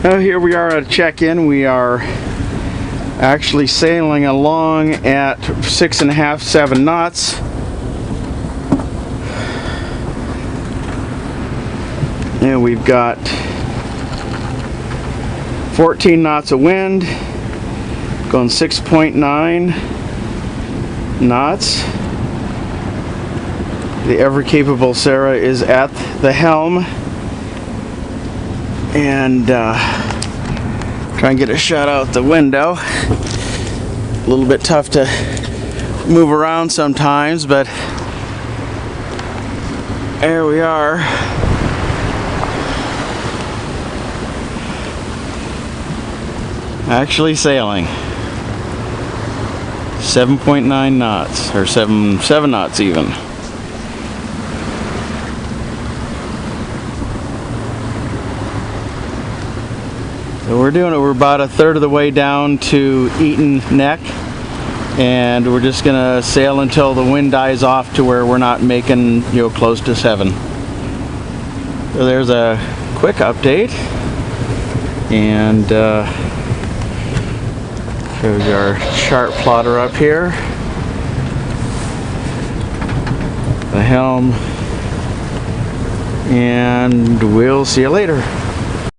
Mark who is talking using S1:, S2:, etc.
S1: Oh, here we are at check-in. We are actually sailing along at 6.5, 7 knots. And we've got 14 knots of wind, going 6.9 knots. The ever-capable Sarah is at the helm, and try and get a shot out the window. A little bit tough to move around sometimes, but there we are. Actually sailing 7.9 knots, or 7 knots even. So we're doing it. We're about a third of the way down to Eaton Neck, and we're just gonna sail until the wind dies off to where we're not making, close to 7. So there's a quick update, and shows our chart plotter up here, the helm, and we'll see you later.